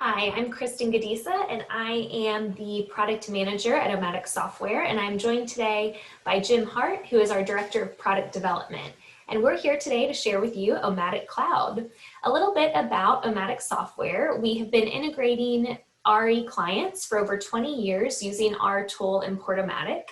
Hi, I'm Kristen Gajdica, and I am the product manager at Omatic Software, and I'm joined today by Jim Hart, who is our director of product development. And we're here today to share with you Omatic Cloud. A little bit about Omatic Software. We have been integrating RE clients for over 20 years using our tool Omatic.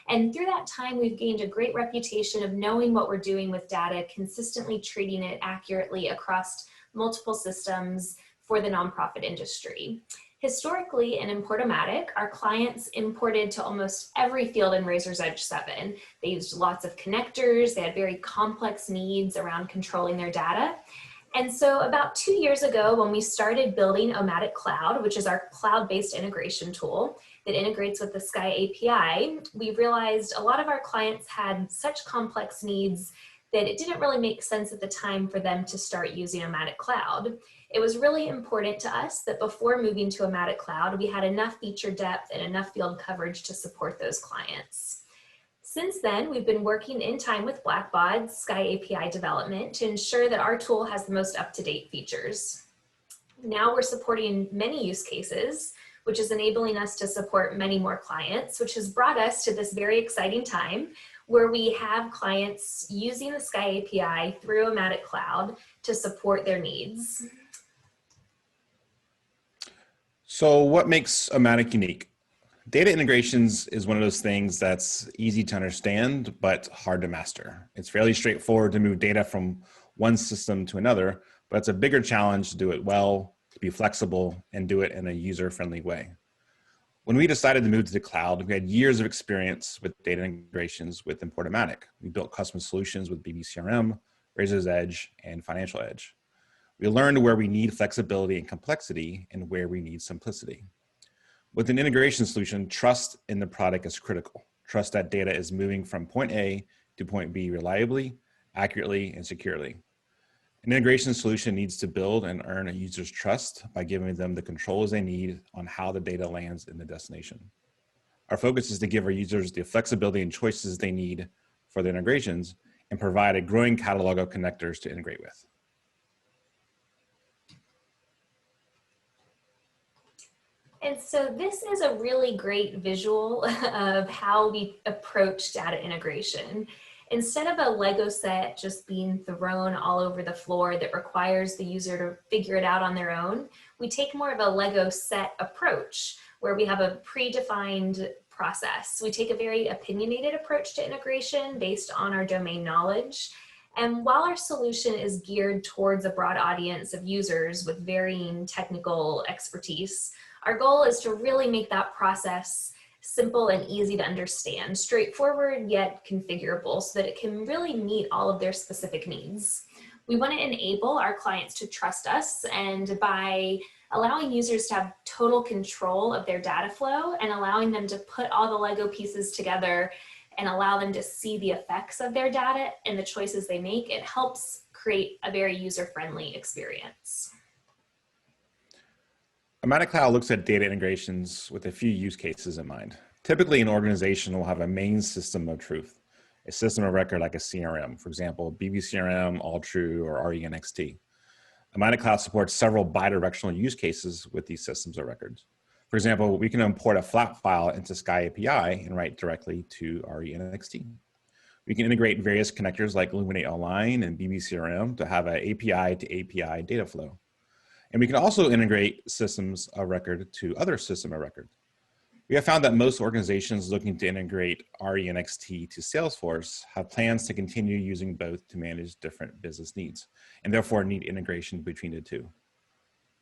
And through that time, we've gained a great reputation of knowing what we're doing with data, consistently treating it accurately across multiple systems for the nonprofit industry. Historically, in Omatic, our clients imported to almost every field in Razor's Edge 7. They used lots of connectors, they had very complex needs around controlling their data. And so about 2 years ago, when we started building Omatic Cloud, which is our cloud-based integration tool that integrates with the Sky API, we realized a lot of our clients had such complex needs that it didn't really make sense at the time for them to start using Omatic Cloud. It was really important to us that before moving to Omatic Cloud, we had enough feature depth and enough field coverage to support those clients. Since then, we've been working in time with Blackbaud Sky API development to ensure that our tool has the most up-to-date features. Now we're supporting many use cases, which is enabling us to support many more clients, which has brought us to this very exciting time where we have clients using the Sky API through Omatic Cloud to support their needs. So what makes Omatic unique? Data integrations is one of those things that's easy to understand, but hard to master. It's fairly straightforward to move data from one system to another, but it's a bigger challenge to do it well, to be flexible, and do it in a user-friendly way. When we decided to move to the cloud, we had years of experience with data integrations with Omatic. We built custom solutions with BBCRM, Razor's Edge, and Financial Edge. We learned where we need flexibility and complexity and where we need simplicity. With an integration solution, trust in the product is critical. Trust that data is moving from point A to point B reliably, accurately, and securely. An integration solution needs to build and earn a user's trust by giving them the controls they need on how the data lands in the destination. Our focus is to give our users the flexibility and choices they need for the integrations and provide a growing catalog of connectors to integrate with. And so this is a really great visual of how we approach data integration. Instead of a Lego set just being thrown all over the floor that requires the user to figure it out on their own, we take more of a Lego set approach where we have a predefined process. We take a very opinionated approach to integration based on our domain knowledge. And while our solution is geared towards a broad audience of users with varying technical expertise, our goal is to really make that process simple and easy to understand, straightforward yet configurable so that it can really meet all of their specific needs. We want to enable our clients to trust us, and by allowing users to have total control of their data flow and allowing them to put all the Lego pieces together and allow them to see the effects of their data and the choices they make, it helps create a very user-friendly experience. Omatic Cloud looks at data integrations with a few use cases in mind. Typically, an organization will have a main system of truth, a system of record like a CRM, for example, BBCRM, AllTrue, or RE NXT. Omatic Cloud supports several bidirectional use cases with these systems of records. For example, we can import a flat file into Sky API and write directly to RE NXT. We can integrate various connectors like Illuminate Online and BBCRM to have an API to API data flow. And we can also integrate systems of record to other system of record. We have found that most organizations looking to integrate RE NXT to Salesforce have plans to continue using both to manage different business needs, and therefore need integration between the two.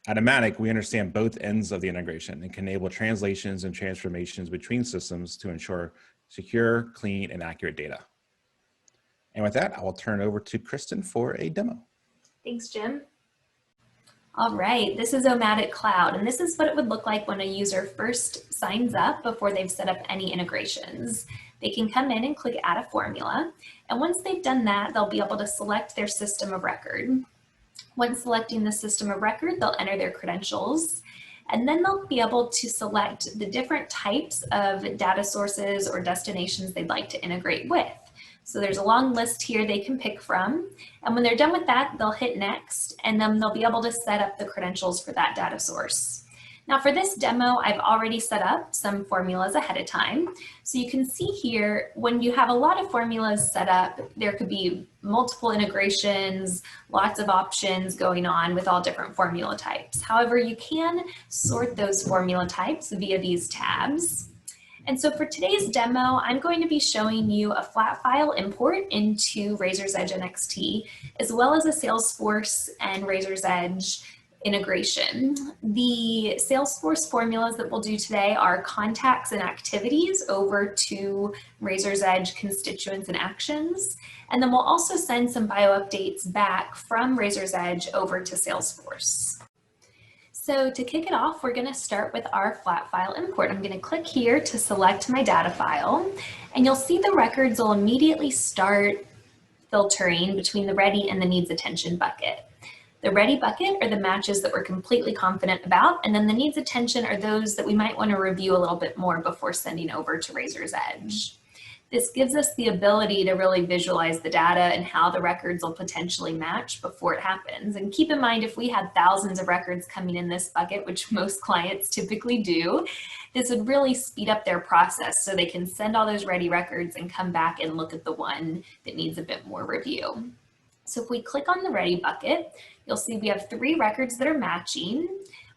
At Omatic, we understand both ends of the integration and can enable translations and transformations between systems to ensure secure, clean, and accurate data. And with that, I will turn it over to Kristen for a demo. Thanks, Jim. All right, this is Omatic Cloud, and this is what it would look like when a user first signs up before they've set up any integrations. They can come in and click Add a Formula, and once they've done that, they'll be able to select their system of record. Once selecting the system of record, they'll enter their credentials, and then they'll be able to select the different types of data sources or destinations they'd like to integrate with. So there's a long list here they can pick from. And when they're done with that, they'll hit next, and then they'll be able to set up the credentials for that data source. Now for this demo, I've already set up some formulas ahead of time. So you can see here, when you have a lot of formulas set up, there could be multiple integrations, lots of options going on with all different formula types. However, you can sort those formula types via these tabs. And so for today's demo, I'm going to be showing you a flat file import into Razor's Edge NXT, as well as a Salesforce and Razor's Edge integration. The Salesforce formulas that we'll do today are contacts and activities over to Razor's Edge constituents and actions. And then we'll also send some bio updates back from Razor's Edge over to Salesforce. So to kick it off, we're going to start with our flat file import. I'm going to click here to select my data file, and you'll see the records will immediately start filtering between the ready and the needs attention bucket. The ready bucket are the matches that we're completely confident about, and then the needs attention are those that we might want to review a little bit more before sending over to Razor's Edge. This gives us the ability to really visualize the data and how the records will potentially match before it happens. And keep in mind, if we had thousands of records coming in this bucket, which most clients typically do, this would really speed up their process so they can send all those ready records and come back and look at the one that needs a bit more review. So if we click on the ready bucket, you'll see we have 3 records that are matching.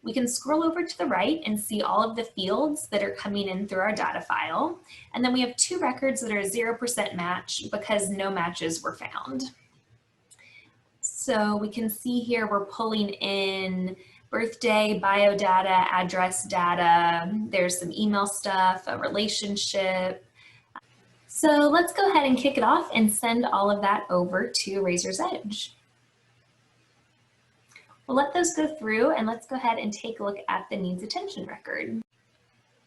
We can scroll over to the right and see all of the fields that are coming in through our data file. And then we have 2 records that are 0% match because no matches were found. So we can see here we're pulling in birthday, bio data, address data. There's some email stuff, a relationship. So let's go ahead and kick it off and send all of that over to Razor's Edge. We'll let those go through, and let's go ahead and take a look at the needs attention record.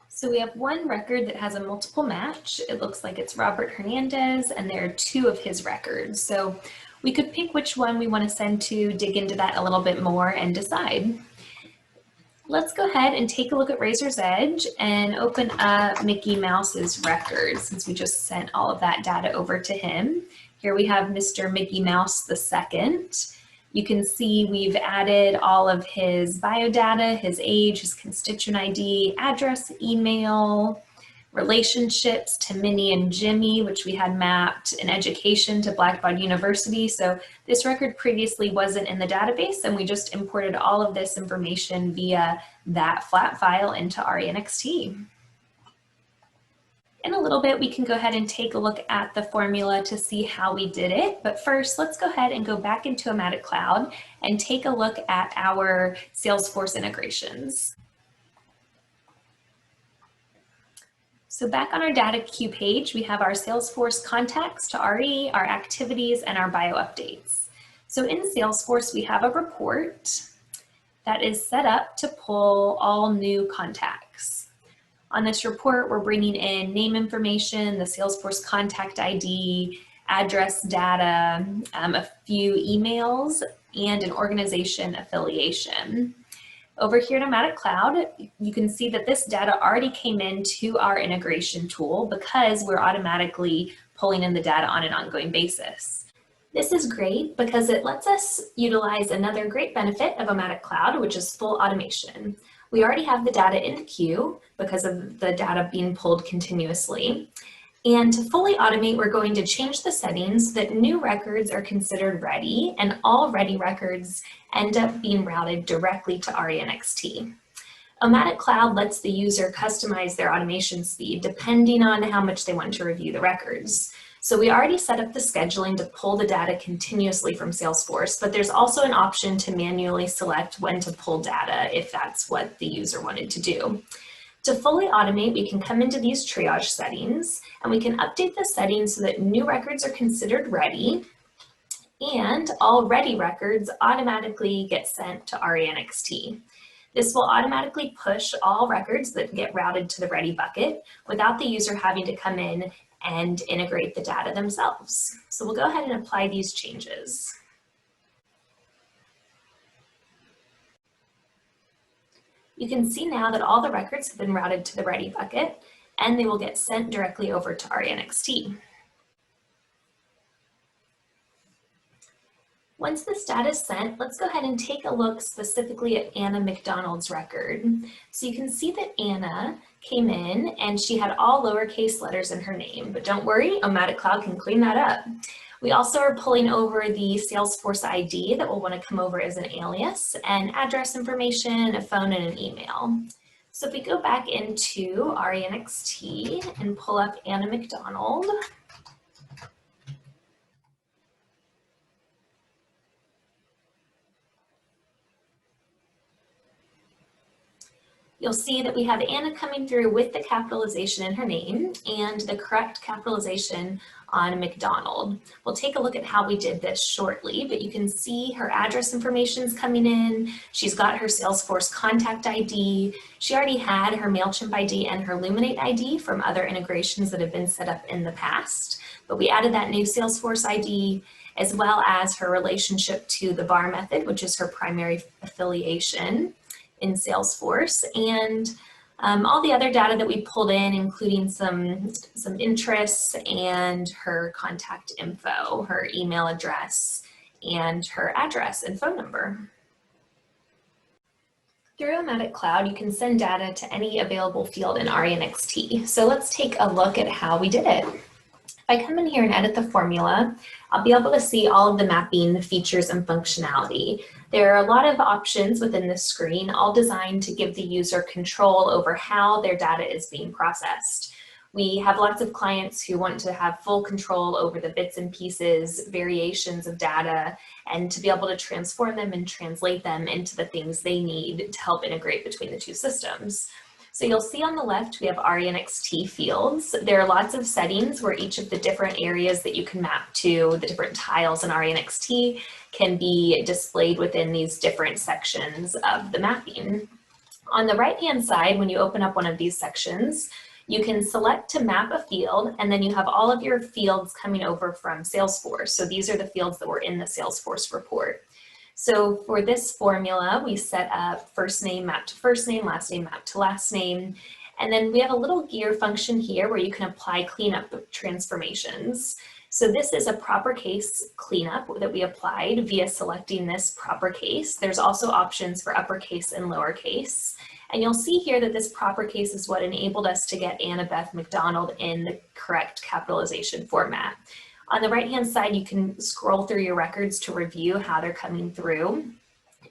So we have 1 record that has a multiple match. It looks like it's Robert Hernandez, and there are 2 of his records. So we could pick which one we want to send to, dig into that a little bit more, and decide. Let's go ahead and take a look at Razor's Edge and open up Mickey Mouse's record, since we just sent all of that data over to him. Here we have Mr. Mickey Mouse II. You can see we've added all of his bio data, his age, his constituent ID, address, email, relationships to Minnie and Jimmy, which we had mapped, and education to Blackbaud University. So this record previously wasn't in the database, and we just imported all of this information via that flat file into RE NXT. In a little bit, we can go ahead and take a look at the formula to see how we did it. But first, let's go ahead and go back into Omatic Cloud and take a look at our Salesforce integrations. So back on our data queue page, we have our Salesforce contacts to RE, our activities, and our bio updates. So in Salesforce, we have a report that is set up to pull all new contacts. On this report, we're bringing in name information, the Salesforce contact ID, address data, a few emails, and an organization affiliation. Over here in Omatic Cloud, you can see that this data already came into our integration tool because we're automatically pulling in the data on an ongoing basis. This is great because it lets us utilize another great benefit of Omatic Cloud, which is full automation. We already have the data in the queue because of the data being pulled continuously. And to fully automate, we're going to change the settings so that new records are considered ready, and all ready records end up being routed directly to RE NXT. Omatic Cloud lets the user customize their automation speed depending on how much they want to review the records. So we already set up the scheduling to pull the data continuously from Salesforce, but there's also an option to manually select when to pull data if that's what the user wanted to do. To fully automate, we can come into these triage settings, and we can update the settings so that new records are considered ready, and all ready records automatically get sent to RE NXT. This will automatically push all records that get routed to the ready bucket without the user having to come in and integrate the data themselves. So we'll go ahead and apply these changes. You can see now that all the records have been routed to the ready bucket, and they will get sent directly over to RE NXT. Once this data is sent, let's go ahead and take a look specifically at Anna McDonald's record. So you can see that Anna came in and she had all lowercase letters in her name, but don't worry, Omatic Cloud can clean that up. We also are pulling over the Salesforce ID that will want to come over as an alias, and address information, a phone, and an email. So if we go back into RE NXT and pull up Anna McDonald, you'll see that we have Anna coming through with the capitalization in her name and the correct capitalization on McDonald. We'll take a look at how we did this shortly, but you can see her address information is coming in. She's got her Salesforce contact ID. She already had her MailChimp ID and her Luminate ID from other integrations that have been set up in the past, but we added that new Salesforce ID as well as her relationship to the bar method, which is her primary affiliation in Salesforce, and all the other data that we pulled in, including some interests and her contact info, her email address, and her address and phone number. Through Omatic Cloud, you can send data to any available field in RE NXT. So let's take a look at how we did it. If I come in here and edit the formula, I'll be able to see all of the mapping, the features, and functionality. There are a lot of options within this screen, all designed to give the user control over how their data is being processed. We have lots of clients who want to have full control over the bits and pieces, variations of data, and to be able to transform them and translate them into the things they need to help integrate between the two systems. So you'll see on the left, we have RE NXT fields. There are lots of settings where each of the different areas that you can map to, the different tiles in RE NXT, can be displayed within these different sections of the mapping. On the right-hand side, when you open up one of these sections, you can select to map a field, and then you have all of your fields coming over from Salesforce. So these are the fields that were in the Salesforce report. So for this formula, we set up first name mapped to first name, last name mapped to last name. And then we have a little gear function here where you can apply cleanup transformations. So this is a proper case cleanup that we applied via selecting this proper case. There's also options for uppercase and lowercase. And you'll see here that this proper case is what enabled us to get Annabeth McDonald in the correct capitalization format. On the right-hand side, you can scroll through your records to review how they're coming through.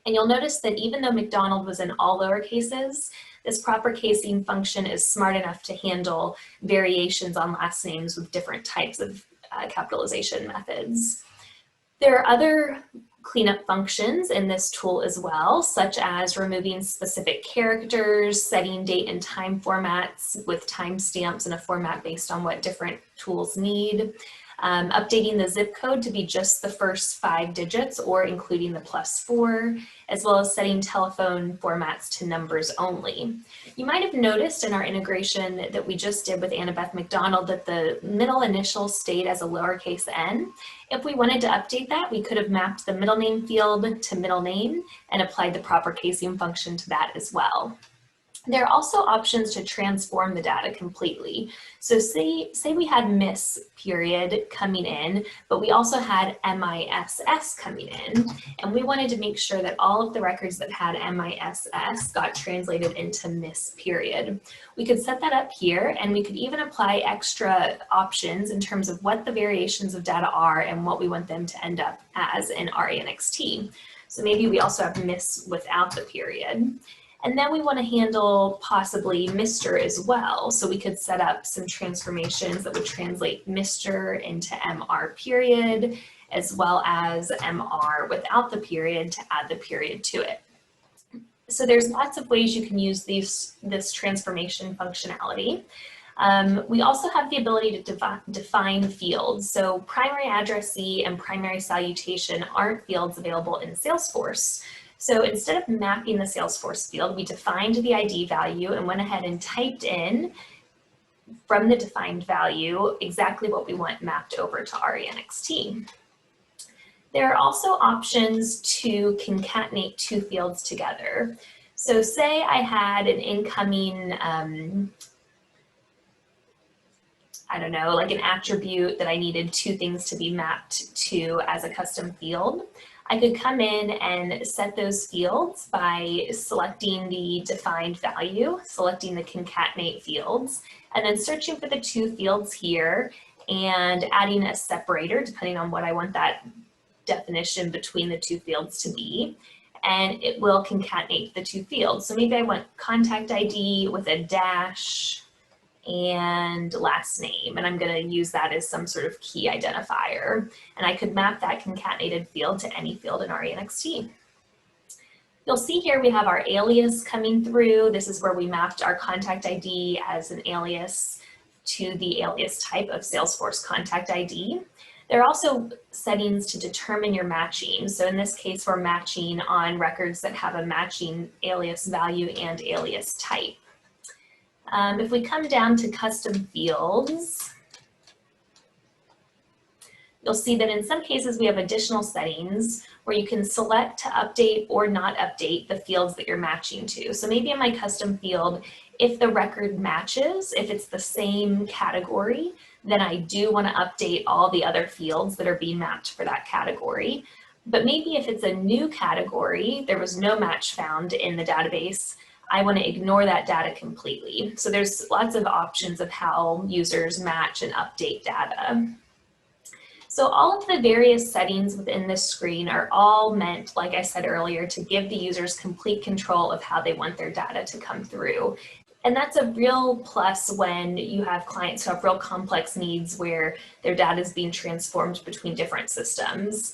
And you'll notice that even though McDonald was in all lower cases, this proper casing function is smart enough to handle variations on last names with different types of capitalization methods. There are other cleanup functions in this tool as well, such as removing specific characters, setting date and time formats with timestamps in a format based on what different tools need, updating the zip code to be just the first 5 digits or including the +4, as well as setting telephone formats to numbers only. You might have noticed in our integration that we just did with Annabeth McDonald that the middle initial stayed as a lowercase n. If we wanted to update that, we could have mapped the middle name field to middle name and applied the proper casing function to that as well. There are also options to transform the data completely. So say we had miss period coming in, but we also had MISS coming in, and we wanted to make sure that all of the records that had MISS got translated into miss period. We could set that up here, and we could even apply extra options in terms of what the variations of data are and what we want them to end up as in RE NXT. So maybe we also have miss without the period. And then we want to handle possibly Mr. as well. So we could set up some transformations that would translate Mr. into MR period, as well as MR without the period to add the period to it. So there's lots of ways you can use this transformation functionality. We also have the ability to define fields. So primary addressee and primary salutation aren't fields available in Salesforce. So instead of mapping the Salesforce field, we defined the ID value and went ahead and typed in from the defined value exactly what we want mapped over to RE NXT. There are also options to concatenate 2 fields together. So say I had an incoming, I don't know, like an attribute that I needed 2 things to be mapped to as a custom field. I could come in and set those fields by selecting the defined value, selecting the concatenate fields, and then searching for the two fields here and adding a separator depending on what I want that definition between the two fields to be. And it will concatenate the two fields. So maybe I want contact ID with a dash and last name, and I'm going to use that as some sort of key identifier. And I could map that concatenated field to any field in RE NXT. You'll see here we have our alias coming through. This is where we mapped our contact ID as an alias to the alias type of Salesforce contact ID. There are also settings to determine your matching. So in this case, we're matching on records that have a matching alias value and alias type. If we come down to custom fields, you'll see that in some cases we have additional settings where you can select to update or not update the fields that you're matching to. So maybe in my custom field, if the record matches, if it's the same category, then I do want to update all the other fields that are being mapped for that category. But maybe if it's a new category, there was no match found in the database, I want to ignore that data completely. So there's lots of options of how users match and update data. So all of the various settings within this screen are all meant, like I said earlier, to give the users complete control of how they want their data to come through. And that's a real plus when you have clients who have real complex needs where their data is being transformed between different systems.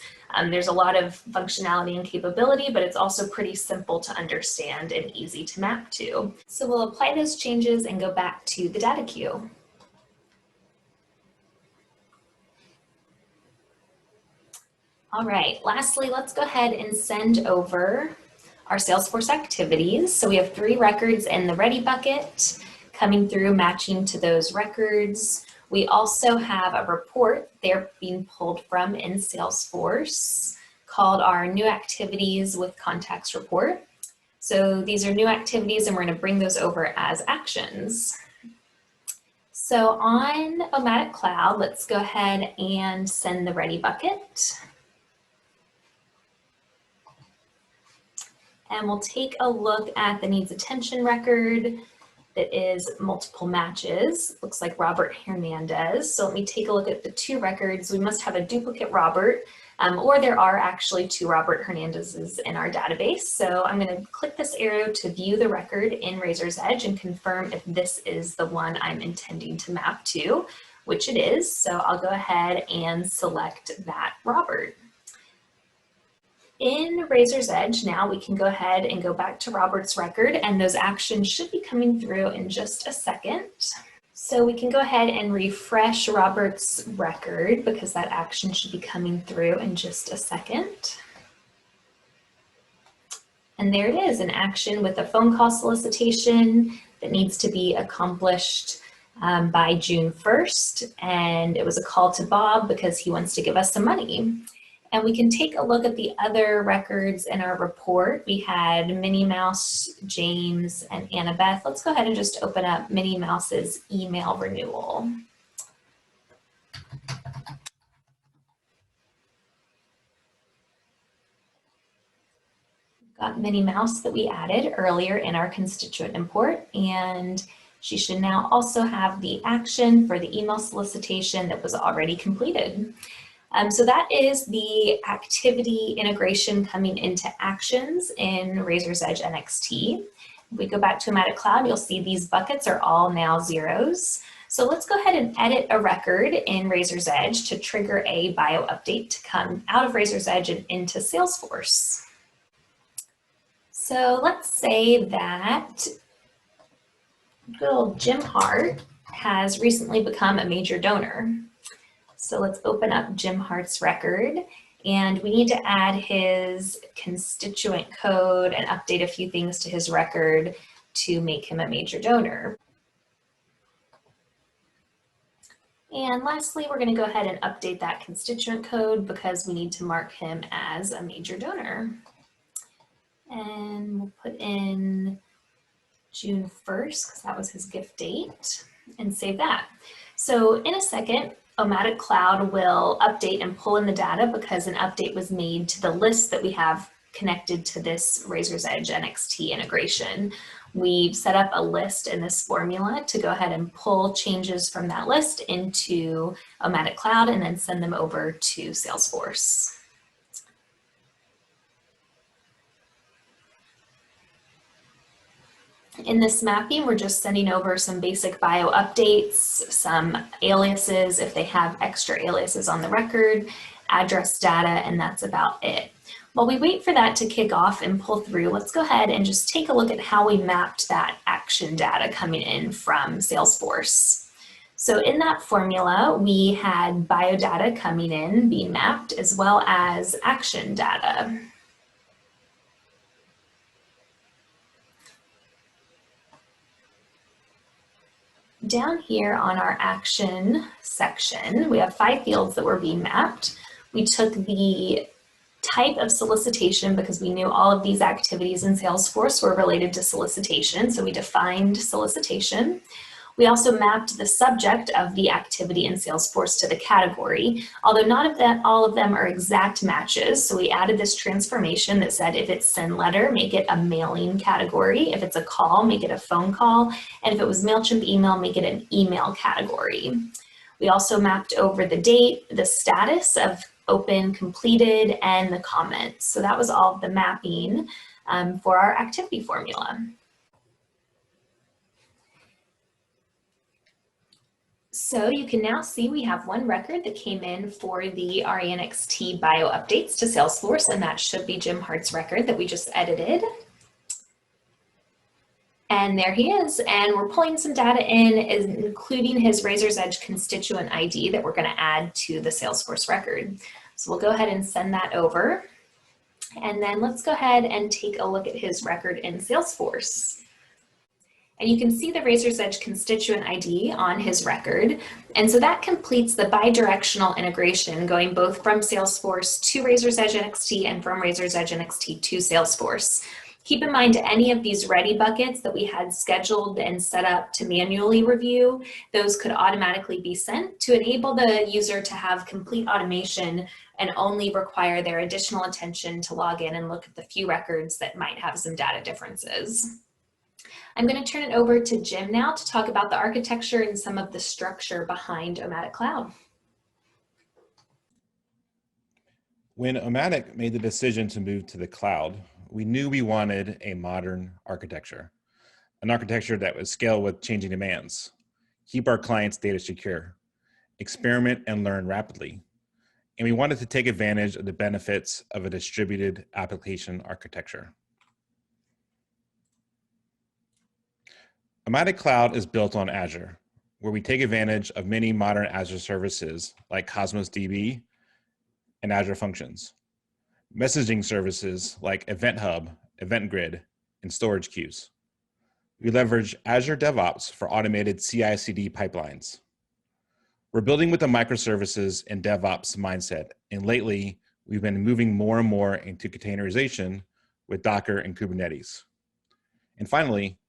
There's a lot of functionality and capability, but it's also pretty simple to understand and easy to map to. So we'll apply those changes and go back to the data queue. All right, lastly, let's go ahead and send over our Salesforce activities. So we have 3 records in the ready bucket coming through, matching to those records. We also have a report they're being pulled from in Salesforce called our new activities with context report. So these are new activities and we're going to bring those over as actions. So on Omatic Cloud, let's go ahead and send the ready bucket. And we'll take a look at the needs attention record that is multiple matches. Looks like Robert Hernandez. So let me take a look at the 2 records. We must have a duplicate Robert, or there are actually 2 Robert Hernandezes in our database. So I'm going to click this arrow to view the record in Razor's Edge and confirm if this is the one I'm intending to map to, which it is. So I'll go ahead and select that Robert. In Razor's Edge, now we can go ahead and go back to Robert's record, and those actions should be coming through in just a second. So we can go ahead and refresh Robert's record because that action should be coming through in just a second. And there it is, an action with a phone call solicitation that needs to be accomplished by June 1st. And it was a call to Bob because he wants to give us some money. And we can take a look at the other records in our report. We had Minnie Mouse, James, and Annabeth. Let's go ahead and just open up Minnie Mouse's email renewal. Got Minnie Mouse that we added earlier in our constituent import, and she should now also have the action for the email solicitation that was already completed. So that is the activity integration coming into actions in Razor's Edge NXT. If we go back to Omatic Cloud, you'll see these buckets are all now zeros. So let's go ahead and edit a record in Razor's Edge to trigger a bio update to come out of Razor's Edge and into Salesforce. So let's say that good old Jim Hart has recently become a major donor. So let's open up Jim Hart's record, and we need to add his constituent code and update a few things to his record to make him a major donor. And lastly, we're going to go ahead and update that constituent code because we need to mark him as a major donor. And we'll put in June 1st because that was his gift date, and save that. So in a second, Omatic Cloud will update and pull in the data because an update was made to the list that we have connected to this Razor's Edge NXT integration. We've set up a list in this formula to go ahead and pull changes from that list into Omatic Cloud and then send them over to Salesforce. In this mapping, we're just sending over some basic bio updates, some aliases if they have extra aliases on the record, address data, and that's about it. While we wait for that to kick off and pull through, let's go ahead and just take a look at how we mapped that action data coming in from Salesforce. So in that formula, we had bio data coming in, being mapped, as well as action data. Down here on our action section, we have 5 fields that were being mapped. We took the type of solicitation because we knew all of these activities in Salesforce were related to solicitation, so we defined solicitation. We also mapped the subject of the activity in Salesforce to the category, although not all of them are exact matches. So we added this transformation that said if it's send letter, make it a mailing category. If it's a call, make it a phone call. And if it was MailChimp email, make it an email category. We also mapped over the date, the status of open, completed, and the comments. So that was all of the mapping for our activity formula. So you can now see we have one record that came in for the RE NXT bio updates to Salesforce, and that should be Jim Hart's record that we just edited. And there he is, and we're pulling some data in, including his Razor's Edge constituent ID that we're going to add to the Salesforce record. So we'll go ahead and send that over. And then let's go ahead and take a look at his record in Salesforce. And you can see the Razor's Edge constituent ID on his record. And so that completes the bidirectional integration going both from Salesforce to Razor's Edge NXT and from Razor's Edge NXT to Salesforce. Keep in mind any of these ready buckets that we had scheduled and set up to manually review, those could automatically be sent to enable the user to have complete automation and only require their additional attention to log in and look at the few records that might have some data differences. I'm going to turn it over to Jim now to talk about the architecture and some of the structure behind Omatic Cloud. When Omatic made the decision to move to the cloud, we knew we wanted a modern architecture, an architecture that would scale with changing demands, keep our clients' data secure, experiment and learn rapidly, and we wanted to take advantage of the benefits of a distributed application architecture. Omatic Cloud is built on Azure, where we take advantage of many modern Azure services like Cosmos DB and Azure Functions, messaging services like Event Hub, Event Grid, and storage queues. We leverage Azure DevOps for automated CI/CD pipelines. We're building with a microservices and DevOps mindset, and lately we've been moving more and more into containerization with Docker and Kubernetes. And finally,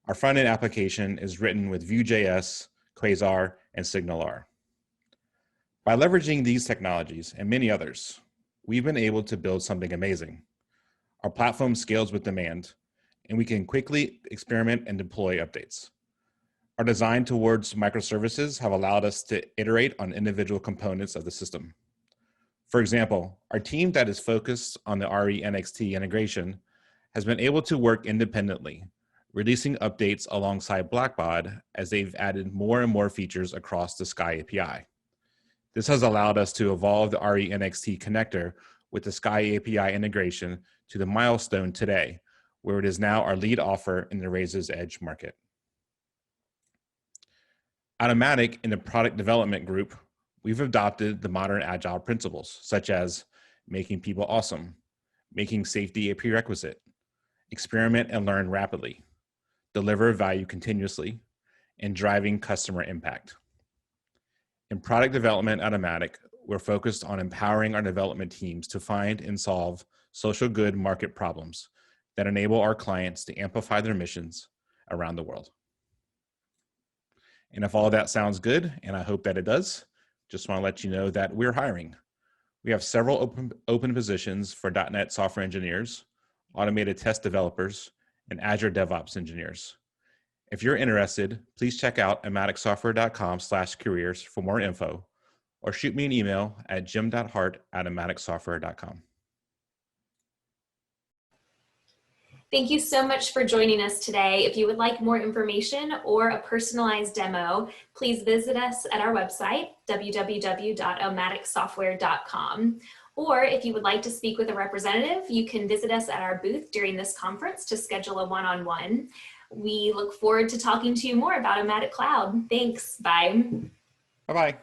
our front-end application is written with Vue.js, Quasar, and SignalR. By leveraging these technologies and many others, we've been able to build something amazing. Our platform scales with demand, and we can quickly experiment and deploy updates. Our design towards microservices have allowed us to iterate on individual components of the system. For example, our team that is focused on the RE NXT integration has been able to work independently, releasing updates alongside Blackbaud as they've added more and more features across the Sky API. This has allowed us to evolve the RE NXT connector with the Sky API integration to the milestone today, where it is now our lead offer in the Razor's Edge market. At Omatic, in the product development group, we've adopted the modern Agile principles, such as making people awesome, making safety a prerequisite, experiment and learn rapidly, deliver value continuously, and driving customer impact. In product development at Omatic, we're focused on empowering our development teams to find and solve social good market problems that enable our clients to amplify their missions around the world. And if all that sounds good, and I hope that it does, just want to let you know that we're hiring. We have several open positions for .NET software engineers, automated test developers, and Azure DevOps engineers. If you're interested, please check out omaticsoftware.com/careers for more info, or shoot me an email at jim.hart@omaticsoftware.com. Thank you so much for joining us today. If you would like more information or a personalized demo, please visit us at our website, www.omaticsoftware.com. Or if you would like to speak with a representative, you can visit us at our booth during this conference to schedule a one-on-one. We look forward to talking to you more about Omatic Cloud. Thanks. Bye. Bye-bye.